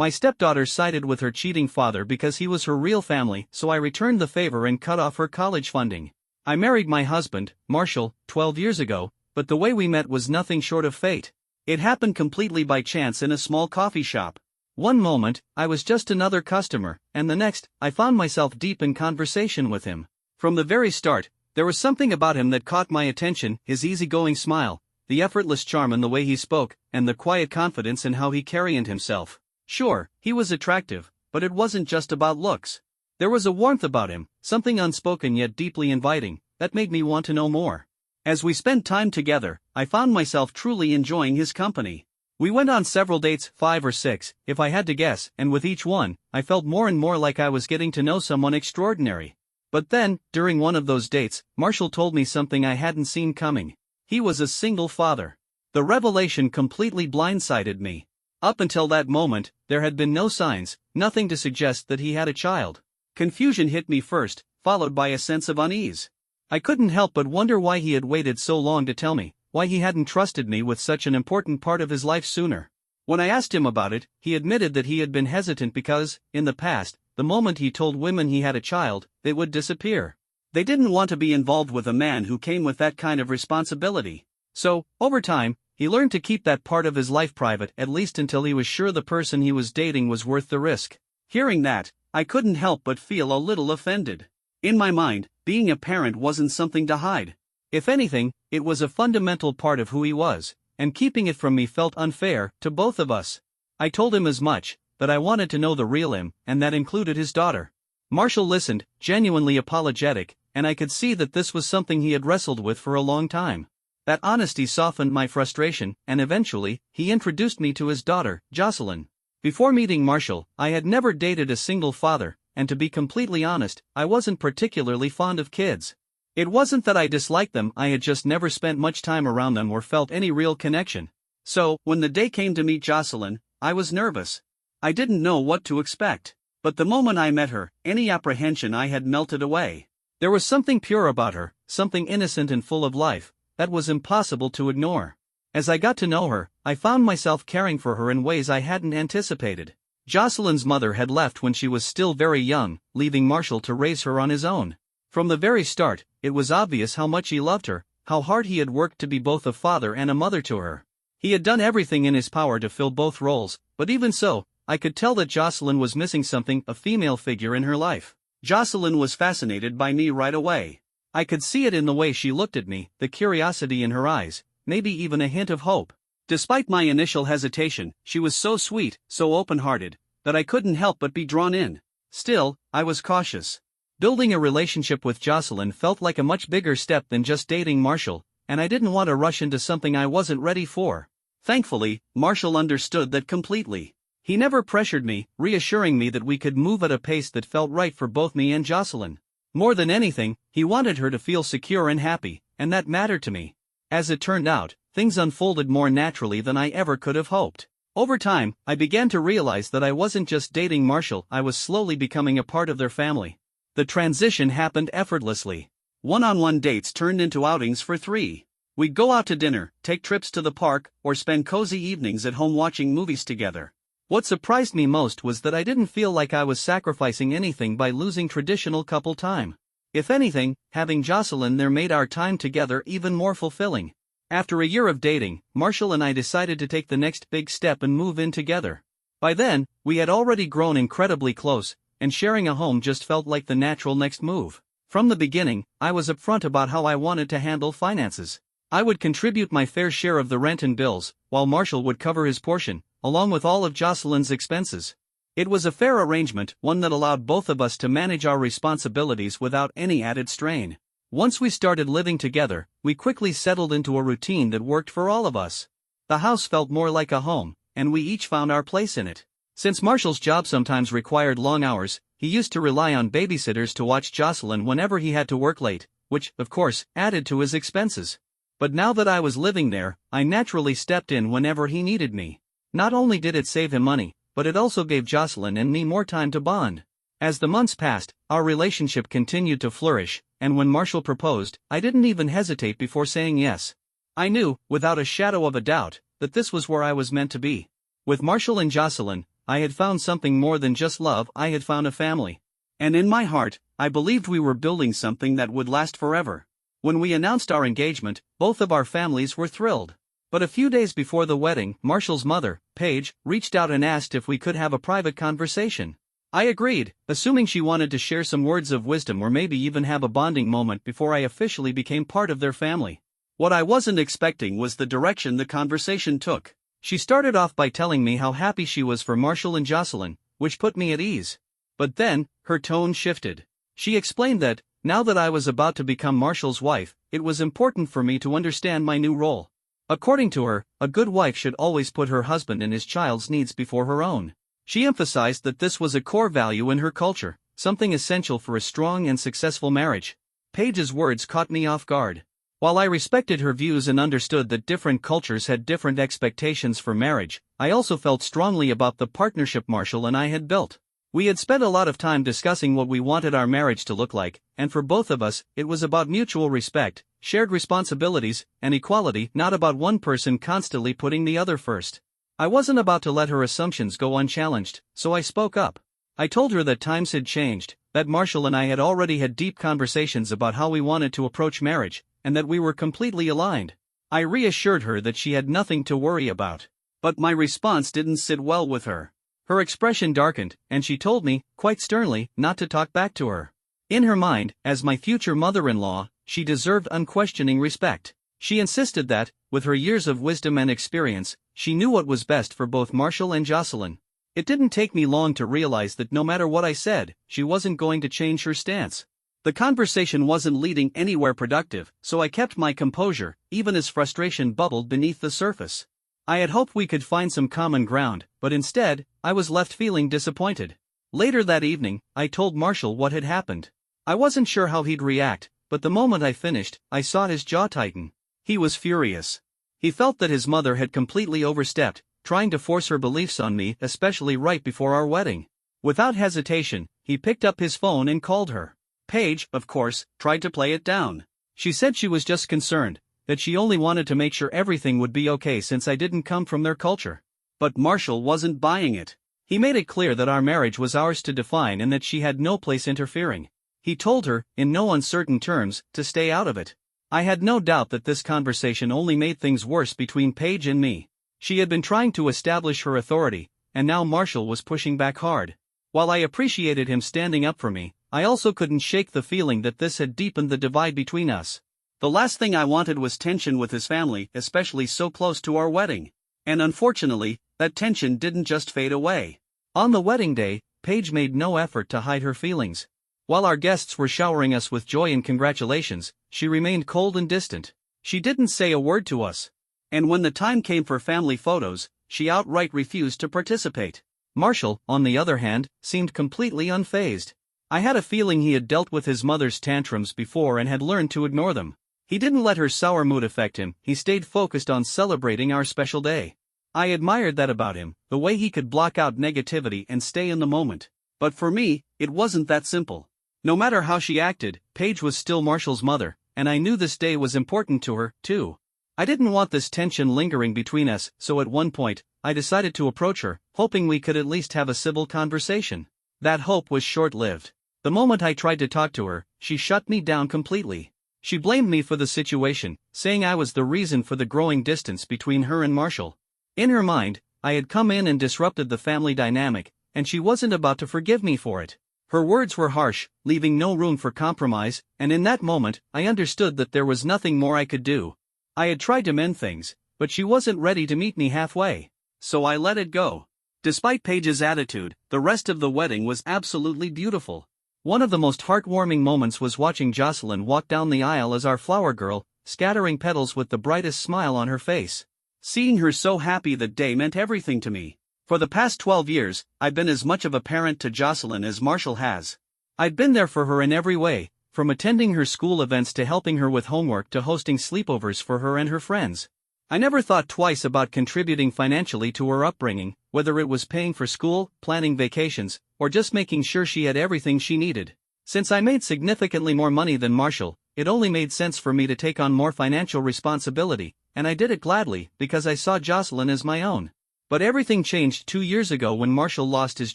My stepdaughter sided with her cheating father because he was her real family, so I returned the favor and cut off her college funding. I married my husband, Marshall, 12 years ago, but the way we met was nothing short of fate. It happened completely by chance in a small coffee shop. One moment, I was just another customer, and the next, I found myself deep in conversation with him. From the very start, there was something about him that caught my attention: his easygoing smile, the effortless charm in the way he spoke, and the quiet confidence in how he carried himself. Sure, he was attractive, but it wasn't just about looks. There was a warmth about him, something unspoken yet deeply inviting, that made me want to know more. As we spent time together, I found myself truly enjoying his company. We went on several dates, 5 or 6, if I had to guess, and with each one, I felt more and more like I was getting to know someone extraordinary. But then, during one of those dates, Marshall told me something I hadn't seen coming. He was a single father. The revelation completely blindsided me. Up until that moment, there had been no signs, nothing to suggest that he had a child. Confusion hit me first, followed by a sense of unease. I couldn't help but wonder why he had waited so long to tell me, why he hadn't trusted me with such an important part of his life sooner. When I asked him about it, he admitted that he had been hesitant because, in the past, the moment he told women he had a child, they would disappear. They didn't want to be involved with a man who came with that kind of responsibility. So, over time, he learned to keep that part of his life private, at least until he was sure the person he was dating was worth the risk. Hearing that, I couldn't help but feel a little offended. In my mind, being a parent wasn't something to hide. If anything, it was a fundamental part of who he was, and keeping it from me felt unfair to both of us. I told him as much, that I wanted to know the real him, and that included his daughter. Marshall listened, genuinely apologetic, and I could see that this was something he had wrestled with for a long time. That honesty softened my frustration, and eventually, he introduced me to his daughter, Jocelyn. Before meeting Marshall, I had never dated a single father, and to be completely honest, I wasn't particularly fond of kids. It wasn't that I disliked them, I had just never spent much time around them or felt any real connection. So, when the day came to meet Jocelyn, I was nervous. I didn't know what to expect. But the moment I met her, any apprehension I had melted away. There was something pure about her, something innocent and full of life, that was impossible to ignore. As I got to know her, I found myself caring for her in ways I hadn't anticipated. Jocelyn's mother had left when she was still very young, leaving Marshall to raise her on his own. From the very start, it was obvious how much he loved her, how hard he had worked to be both a father and a mother to her. He had done everything in his power to fill both roles, but even so, I could tell that Jocelyn was missing something, a female figure in her life. Jocelyn was fascinated by me right away. I could see it in the way she looked at me, the curiosity in her eyes, maybe even a hint of hope. Despite my initial hesitation, she was so sweet, so open-hearted, that I couldn't help but be drawn in. Still, I was cautious. Building a relationship with Jocelyn felt like a much bigger step than just dating Marshall, and I didn't want to rush into something I wasn't ready for. Thankfully, Marshall understood that completely. He never pressured me, reassuring me that we could move at a pace that felt right for both me and Jocelyn. More than anything, he wanted her to feel secure and happy, and that mattered to me. As it turned out, things unfolded more naturally than I ever could have hoped. Over time, I began to realize that I wasn't just dating Marshall, I was slowly becoming a part of their family. The transition happened effortlessly. One-on-one dates turned into outings for 3. We'd go out to dinner, take trips to the park, or spend cozy evenings at home watching movies together. What surprised me most was that I didn't feel like I was sacrificing anything by losing traditional couple time. If anything, having Jocelyn there made our time together even more fulfilling. After a year of dating, Marshall and I decided to take the next big step and move in together. By then, we had already grown incredibly close, and sharing a home just felt like the natural next move. From the beginning, I was upfront about how I wanted to handle finances. I would contribute my fair share of the rent and bills, while Marshall would cover his portion, along with all of Jocelyn's expenses. It was a fair arrangement, one that allowed both of us to manage our responsibilities without any added strain. Once we started living together, we quickly settled into a routine that worked for all of us. The house felt more like a home, and we each found our place in it. Since Marshall's job sometimes required long hours, he used to rely on babysitters to watch Jocelyn whenever he had to work late, which, of course, added to his expenses. But now that I was living there, I naturally stepped in whenever he needed me. Not only did it save him money, but it also gave Jocelyn and me more time to bond. As the months passed, our relationship continued to flourish, and when Marshall proposed, I didn't even hesitate before saying yes. I knew, without a shadow of a doubt, that this was where I was meant to be. With Marshall and Jocelyn, I had found something more than just love, I had found a family. And in my heart, I believed we were building something that would last forever. When we announced our engagement, both of our families were thrilled. But a few days before the wedding, Marshall's mother, Paige, reached out and asked if we could have a private conversation. I agreed, assuming she wanted to share some words of wisdom or maybe even have a bonding moment before I officially became part of their family. What I wasn't expecting was the direction the conversation took. She started off by telling me how happy she was for Marshall and Jocelyn, which put me at ease. But then, her tone shifted. She explained that, now that I was about to become Marshall's wife, it was important for me to understand my new role. According to her, a good wife should always put her husband and his child's needs before her own. She emphasized that this was a core value in her culture, something essential for a strong and successful marriage. Paige's words caught me off guard. While I respected her views and understood that different cultures had different expectations for marriage, I also felt strongly about the partnership Marshall and I had built. We had spent a lot of time discussing what we wanted our marriage to look like, and for both of us, it was about mutual respect, shared responsibilities, and equality, not about one person constantly putting the other first. I wasn't about to let her assumptions go unchallenged, so I spoke up. I told her that times had changed, that Marshall and I had already had deep conversations about how we wanted to approach marriage, and that we were completely aligned. I reassured her that she had nothing to worry about. But my response didn't sit well with her. Her expression darkened, and she told me, quite sternly, not to talk back to her. In her mind, as my future mother-in-law, she deserved unquestioning respect. She insisted that, with her years of wisdom and experience, she knew what was best for both Marshall and Jocelyn. It didn't take me long to realize that no matter what I said, she wasn't going to change her stance. The conversation wasn't leading anywhere productive, so I kept my composure, even as frustration bubbled beneath the surface. I had hoped we could find some common ground, but instead, I was left feeling disappointed. Later that evening, I told Marshall what had happened. I wasn't sure how he'd react, but the moment I finished, I saw his jaw tighten. He was furious. He felt that his mother had completely overstepped, trying to force her beliefs on me, especially right before our wedding. Without hesitation, he picked up his phone and called her. Paige, of course, tried to play it down. She said she was just concerned, that she only wanted to make sure everything would be okay since I didn't come from their culture. But Marshall wasn't buying it. He made it clear that our marriage was ours to define and that she had no place interfering. He told her, in no uncertain terms, to stay out of it. I had no doubt that this conversation only made things worse between Paige and me. She had been trying to establish her authority, and now Marshall was pushing back hard. While I appreciated him standing up for me, I also couldn't shake the feeling that this had deepened the divide between us. The last thing I wanted was tension with his family, especially so close to our wedding. And unfortunately, that tension didn't just fade away. On the wedding day, Paige made no effort to hide her feelings. While our guests were showering us with joy and congratulations, she remained cold and distant. She didn't say a word to us. And when the time came for family photos, she outright refused to participate. Marshall, on the other hand, seemed completely unfazed. I had a feeling he had dealt with his mother's tantrums before and had learned to ignore them. He didn't let her sour mood affect him, he stayed focused on celebrating our special day. I admired that about him, the way he could block out negativity and stay in the moment. But for me, it wasn't that simple. No matter how she acted, Paige was still Marshall's mother, and I knew this day was important to her, too. I didn't want this tension lingering between us, so at one point, I decided to approach her, hoping we could at least have a civil conversation. That hope was short-lived. The moment I tried to talk to her, she shut me down completely. She blamed me for the situation, saying I was the reason for the growing distance between her and Marshall. In her mind, I had come in and disrupted the family dynamic, and she wasn't about to forgive me for it. Her words were harsh, leaving no room for compromise, and in that moment, I understood that there was nothing more I could do. I had tried to mend things, but she wasn't ready to meet me halfway. So I let it go. Despite Paige's attitude, the rest of the wedding was absolutely beautiful. One of the most heartwarming moments was watching Jocelyn walk down the aisle as our flower girl, scattering petals with the brightest smile on her face. Seeing her so happy that day meant everything to me. For the past 12 years, I've been as much of a parent to Jocelyn as Marshall has. I'd been there for her in every way, from attending her school events to helping her with homework to hosting sleepovers for her and her friends. I never thought twice about contributing financially to her upbringing, whether it was paying for school, planning vacations, or just making sure she had everything she needed. Since I made significantly more money than Marshall, it only made sense for me to take on more financial responsibility, and I did it gladly because I saw Jocelyn as my own. But everything changed 2 years ago when Marshall lost his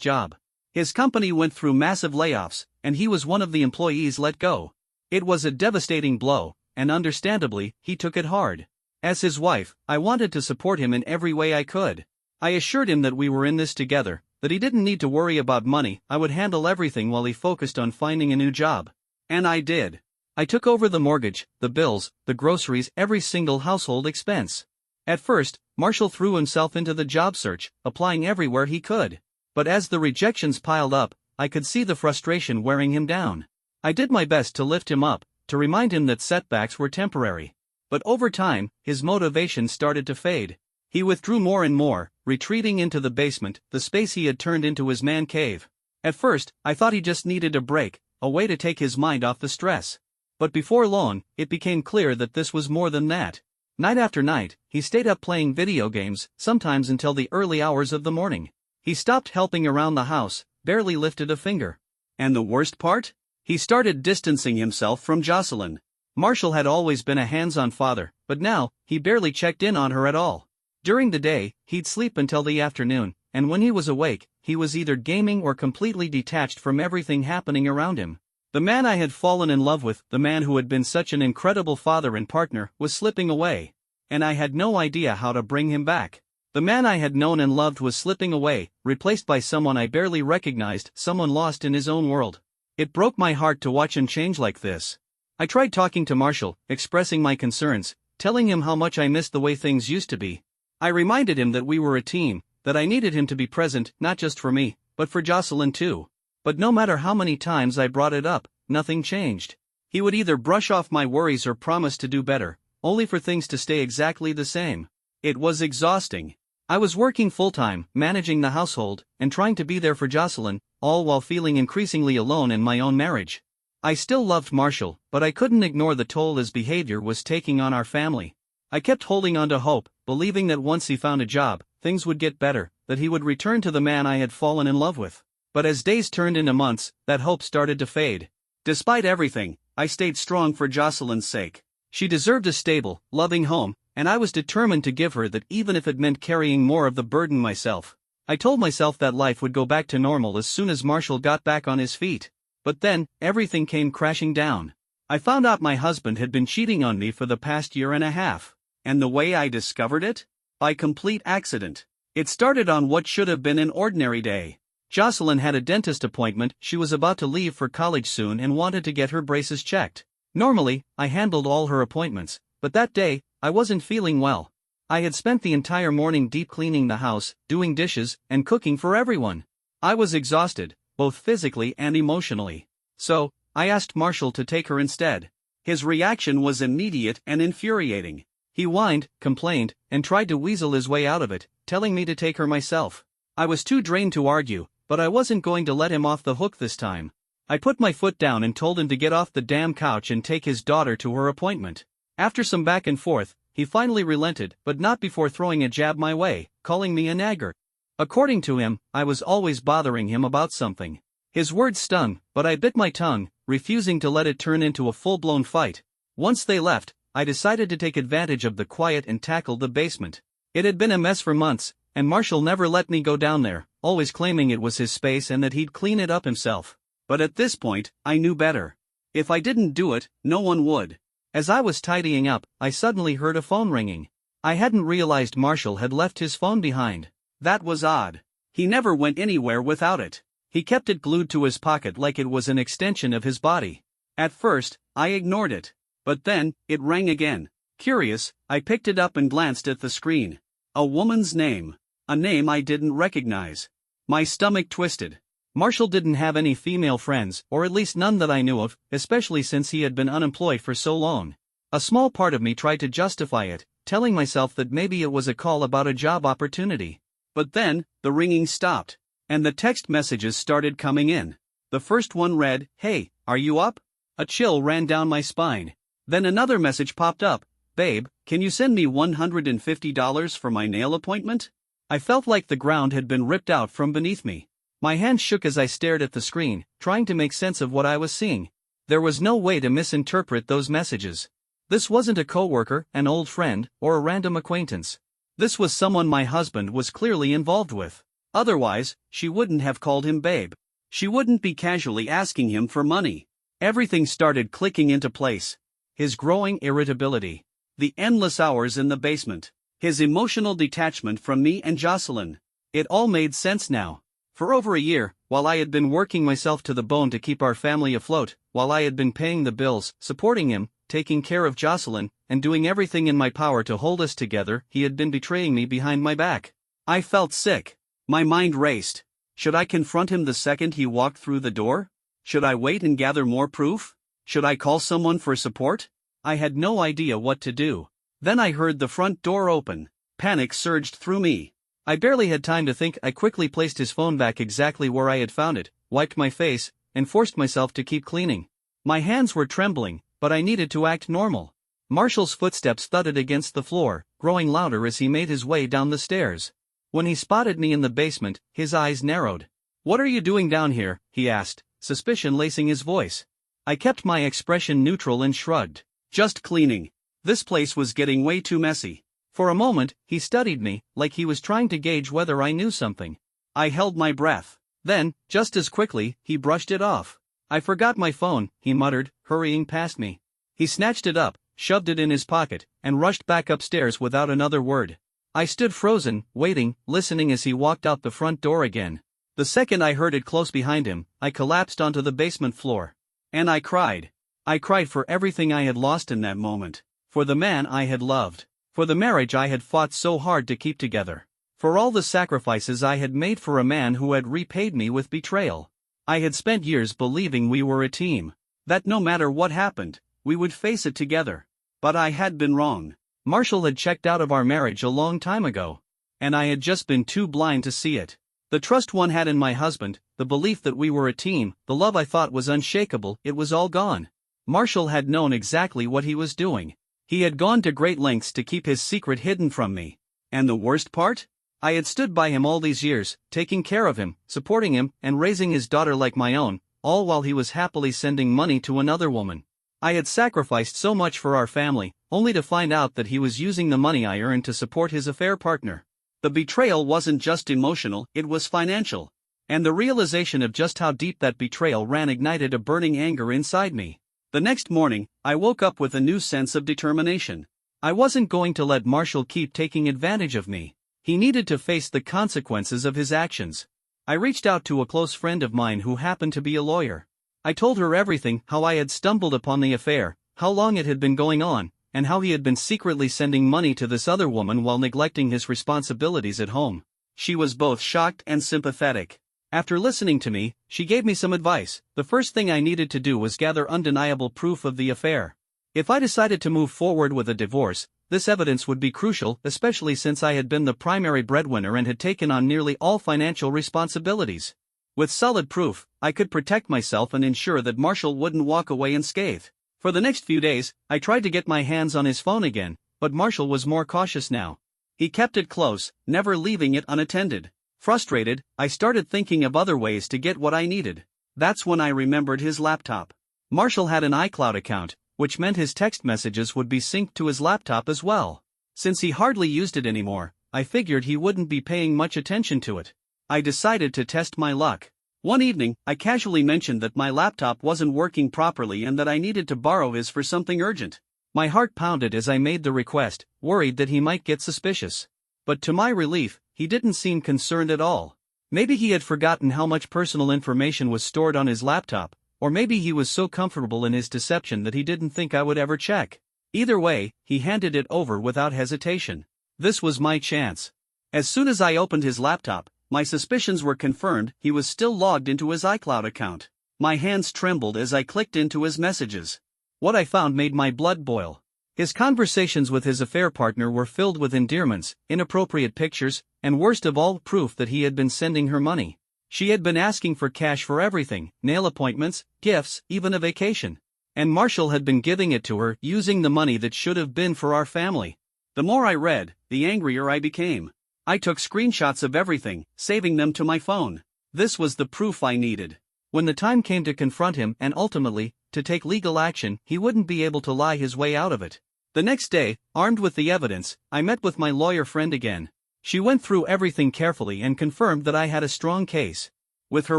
job. His company went through massive layoffs, and he was one of the employees let go. It was a devastating blow, and understandably, he took it hard. As his wife, I wanted to support him in every way I could. I assured him that we were in this together, that he didn't need to worry about money, I would handle everything while he focused on finding a new job. And I did. I took over the mortgage, the bills, the groceries, every single household expense. At first, Marshall threw himself into the job search, applying everywhere he could. But as the rejections piled up, I could see the frustration wearing him down. I did my best to lift him up, to remind him that setbacks were temporary. But over time, his motivation started to fade. He withdrew more and more, retreating into the basement, the space he had turned into his man cave. At first, I thought he just needed a break, a way to take his mind off the stress. But before long, it became clear that this was more than that. Night after night, he stayed up playing video games, sometimes until the early hours of the morning. He stopped helping around the house, barely lifted a finger. And the worst part? He started distancing himself from Jocelyn. Marshall had always been a hands-on father, but now, he barely checked in on her at all. During the day, he'd sleep until the afternoon, and when he was awake, he was either gaming or completely detached from everything happening around him. The man I had fallen in love with, the man who had been such an incredible father and partner, was slipping away. And I had no idea how to bring him back. The man I had known and loved was slipping away, replaced by someone I barely recognized, someone lost in his own world. It broke my heart to watch him change like this. I tried talking to Marshall, expressing my concerns, telling him how much I missed the way things used to be. I reminded him that we were a team, that I needed him to be present, not just for me, but for Jocelyn too. But no matter how many times I brought it up, nothing changed. He would either brush off my worries or promise to do better, only for things to stay exactly the same. It was exhausting. I was working full-time, managing the household, and trying to be there for Jocelyn, all while feeling increasingly alone in my own marriage. I still loved Marshall, but I couldn't ignore the toll his behavior was taking on our family. I kept holding on to hope, believing that once he found a job, things would get better, that he would return to the man I had fallen in love with. But as days turned into months, that hope started to fade. Despite everything, I stayed strong for Jocelyn's sake. She deserved a stable, loving home, and I was determined to give her that even if it meant carrying more of the burden myself. I told myself that life would go back to normal as soon as Marshall got back on his feet. But then, everything came crashing down. I found out my husband had been cheating on me for the past year and a half. And the way I discovered it? By complete accident. It started on what should have been an ordinary day. Jocelyn had a dentist appointment, she was about to leave for college soon and wanted to get her braces checked. Normally, I handled all her appointments, but that day, I wasn't feeling well. I had spent the entire morning deep cleaning the house, doing dishes, and cooking for everyone. I was exhausted, both physically and emotionally. So, I asked Marshall to take her instead. His reaction was immediate and infuriating. He whined, complained, and tried to weasel his way out of it, telling me to take her myself. I was too drained to argue, but I wasn't going to let him off the hook this time. I put my foot down and told him to get off the damn couch and take his daughter to her appointment. After some back and forth, he finally relented, but not before throwing a jab my way, calling me a nagger. According to him, I was always bothering him about something. His words stung, but I bit my tongue, refusing to let it turn into a full-blown fight. Once they left, I decided to take advantage of the quiet and tackle the basement. It had been a mess for months, and Marshall never let me go down there, always claiming it was his space and that he'd clean it up himself. But at this point, I knew better. If I didn't do it, no one would. As I was tidying up, I suddenly heard a phone ringing. I hadn't realized Marshall had left his phone behind. That was odd. He never went anywhere without it. He kept it glued to his pocket like it was an extension of his body. At first, I ignored it. But then, it rang again. Curious, I picked it up and glanced at the screen. A woman's name. A name I didn't recognize. My stomach twisted. Marshall didn't have any female friends, or at least none that I knew of, especially since he had been unemployed for so long. A small part of me tried to justify it, telling myself that maybe it was a call about a job opportunity. But then, the ringing stopped, and the text messages started coming in. The first one read, "Hey, are you up?" A chill ran down my spine. Then another message popped up, "Babe, can you send me $150 for my nail appointment?" I felt like the ground had been ripped out from beneath me. My hands shook as I stared at the screen, trying to make sense of what I was seeing. There was no way to misinterpret those messages. This wasn't a coworker, an old friend, or a random acquaintance. This was someone my husband was clearly involved with. Otherwise, she wouldn't have called him babe. She wouldn't be casually asking him for money. Everything started clicking into place. His growing irritability. The endless hours in the basement. His emotional detachment from me and Jocelyn. It all made sense now. For over a year, while I had been working myself to the bone to keep our family afloat, while I had been paying the bills, supporting him, taking care of Jocelyn, and doing everything in my power to hold us together, he had been betraying me behind my back. I felt sick. My mind raced. Should I confront him the second he walked through the door? Should I wait and gather more proof? Should I call someone for support? I had no idea what to do. Then I heard the front door open. Panic surged through me. I barely had time to think. I quickly placed his phone back exactly where I had found it, wiped my face, and forced myself to keep cleaning. My hands were trembling, but I needed to act normal. Marshall's footsteps thudded against the floor, growing louder as he made his way down the stairs. When he spotted me in the basement, his eyes narrowed. "What are you doing down here?" he asked, suspicion lacing his voice. I kept my expression neutral and shrugged. "Just cleaning. This place was getting way too messy." For a moment, he studied me, like he was trying to gauge whether I knew something. I held my breath. Then, just as quickly, he brushed it off. "I forgot my phone," he muttered, hurrying past me. He snatched it up, shoved it in his pocket, and rushed back upstairs without another word. I stood frozen, waiting, listening as he walked out the front door again. The second I heard it close behind him, I collapsed onto the basement floor. And I cried. I cried for everything I had lost in that moment. For the man I had loved. For the marriage I had fought so hard to keep together. For all the sacrifices I had made for a man who had repaid me with betrayal. I had spent years believing we were a team. That no matter what happened, we would face it together. But I had been wrong. Marshall had checked out of our marriage a long time ago. And I had just been too blind to see it. The trust one had in my husband, the belief that we were a team, the love I thought was unshakable, it was all gone. Marshall had known exactly what he was doing. He had gone to great lengths to keep his secret hidden from me. And the worst part? I had stood by him all these years, taking care of him, supporting him, and raising his daughter like my own, all while he was happily sending money to another woman. I had sacrificed so much for our family, only to find out that he was using the money I earned to support his affair partner. The betrayal wasn't just emotional, it was financial. And the realization of just how deep that betrayal ran ignited a burning anger inside me. The next morning, I woke up with a new sense of determination. I wasn't going to let Marshall keep taking advantage of me. He needed to face the consequences of his actions. I reached out to a close friend of mine who happened to be a lawyer. I told her everything, how I had stumbled upon the affair, how long it had been going on, and how he had been secretly sending money to this other woman while neglecting his responsibilities at home. She was both shocked and sympathetic. After listening to me, she gave me some advice. The first thing I needed to do was gather undeniable proof of the affair. If I decided to move forward with a divorce, this evidence would be crucial, especially since I had been the primary breadwinner and had taken on nearly all financial responsibilities. With solid proof, I could protect myself and ensure that Marshall wouldn't walk away unscathed. For the next few days, I tried to get my hands on his phone again, but Marshall was more cautious now. He kept it close, never leaving it unattended. Frustrated, I started thinking of other ways to get what I needed. That's when I remembered his laptop. Marshall had an iCloud account, which meant his text messages would be synced to his laptop as well. Since he hardly used it anymore, I figured he wouldn't be paying much attention to it. I decided to test my luck. One evening, I casually mentioned that my laptop wasn't working properly and that I needed to borrow his for something urgent. My heart pounded as I made the request, worried that he might get suspicious. But to my relief, he didn't seem concerned at all. Maybe he had forgotten how much personal information was stored on his laptop, or maybe he was so comfortable in his deception that he didn't think I would ever check. Either way, he handed it over without hesitation. This was my chance. As soon as I opened his laptop, my suspicions were confirmed. He was still logged into his iCloud account. My hands trembled as I clicked into his messages. What I found made my blood boil. His conversations with his affair partner were filled with endearments, inappropriate pictures, and worst of all, proof that he had been sending her money. She had been asking for cash for everything, nail appointments, gifts, even a vacation. And Marshall had been giving it to her, using the money that should have been for our family. The more I read, the angrier I became. I took screenshots of everything, saving them to my phone. This was the proof I needed. When the time came to confront him and ultimately, to take legal action, he wouldn't be able to lie his way out of it. The next day, armed with the evidence, I met with my lawyer friend again. She went through everything carefully and confirmed that I had a strong case. With her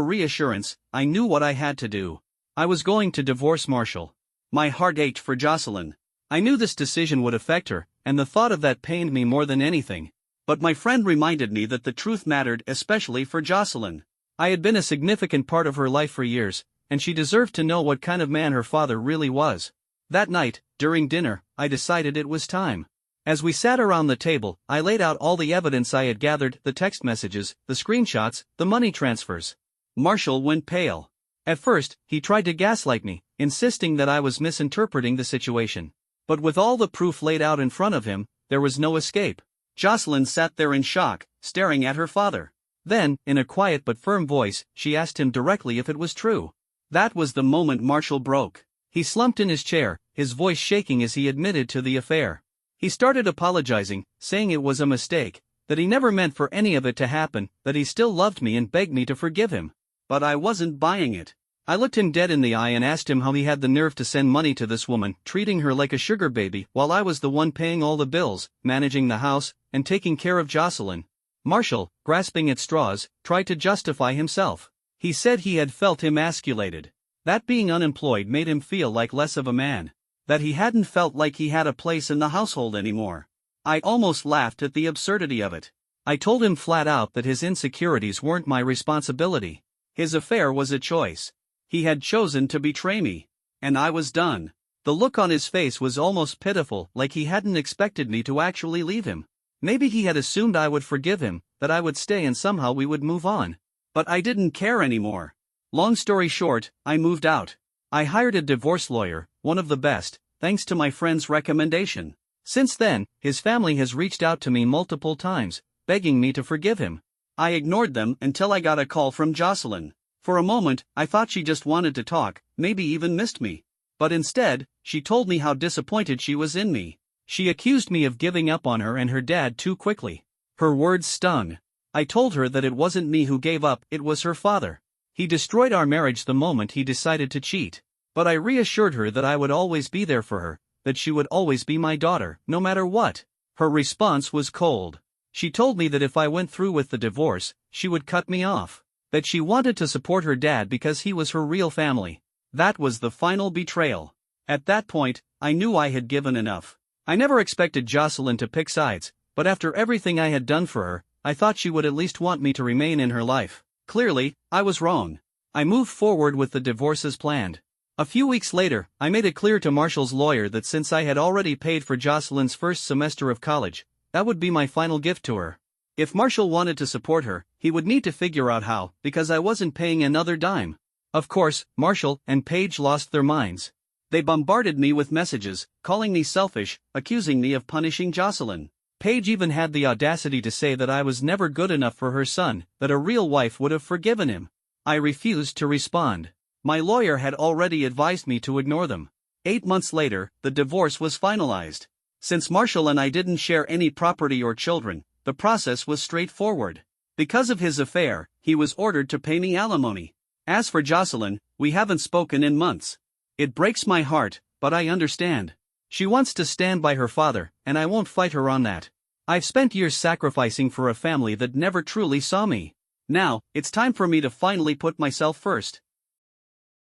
reassurance, I knew what I had to do. I was going to divorce Marshall. My heart ached for Jocelyn. I knew this decision would affect her, and the thought of that pained me more than anything. But my friend reminded me that the truth mattered, especially for Jocelyn. I had been a significant part of her life for years, and she deserved to know what kind of man her father really was. That night, during dinner, I decided it was time. As we sat around the table, I laid out all the evidence I had gathered, the text messages, the screenshots, the money transfers. Marshall went pale. At first, he tried to gaslight me, insisting that I was misinterpreting the situation. But with all the proof laid out in front of him, there was no escape. Jocelyn sat there in shock, staring at her father. Then, in a quiet but firm voice, she asked him directly if it was true. That was the moment Marshall broke. He slumped in his chair, his voice shaking as he admitted to the affair. He started apologizing, saying it was a mistake, that he never meant for any of it to happen, that he still loved me and begged me to forgive him. But I wasn't buying it. I looked him dead in the eye and asked him how he had the nerve to send money to this woman, treating her like a sugar baby, while I was the one paying all the bills, managing the house, and taking care of Jocelyn. Marshall, grasping at straws, tried to justify himself. He said he had felt emasculated. That being unemployed made him feel like less of a man. That he hadn't felt like he had a place in the household anymore. I almost laughed at the absurdity of it. I told him flat out that his insecurities weren't my responsibility. His affair was a choice. He had chosen to betray me. And I was done. The look on his face was almost pitiful, like he hadn't expected me to actually leave him. Maybe he had assumed I would forgive him, that I would stay and somehow we would move on. But I didn't care anymore. Long story short, I moved out. I hired a divorce lawyer, one of the best, thanks to my friend's recommendation. Since then, his family has reached out to me multiple times, begging me to forgive him. I ignored them until I got a call from Jocelyn. For a moment, I thought she just wanted to talk, maybe even missed me. But instead, she told me how disappointed she was in me. She accused me of giving up on her and her dad too quickly. Her words stung. I told her that it wasn't me who gave up, it was her father. He destroyed our marriage the moment he decided to cheat. But I reassured her that I would always be there for her, that she would always be my daughter, no matter what. Her response was cold. She told me that if I went through with the divorce, she would cut me off. That she wanted to support her dad because he was her real family. That was the final betrayal. At that point, I knew I had given enough. I never expected Jocelyn to pick sides, but after everything I had done for her, I thought she would at least want me to remain in her life. Clearly, I was wrong. I moved forward with the divorce as planned. A few weeks later, I made it clear to Marshall's lawyer that since I had already paid for Jocelyn's first semester of college, that would be my final gift to her. If Marshall wanted to support her, he would need to figure out how, because I wasn't paying another dime. Of course, Marshall and Paige lost their minds. They bombarded me with messages, calling me selfish, accusing me of punishing Jocelyn. Paige even had the audacity to say that I was never good enough for her son, that a real wife would have forgiven him. I refused to respond. My lawyer had already advised me to ignore them. 8 months later, the divorce was finalized. Since Marshall and I didn't share any property or children, the process was straightforward. Because of his affair, he was ordered to pay me alimony. As for Jocelyn, we haven't spoken in months. It breaks my heart, but I understand. She wants to stand by her father, and I won't fight her on that. I've spent years sacrificing for a family that never truly saw me. Now, it's time for me to finally put myself first.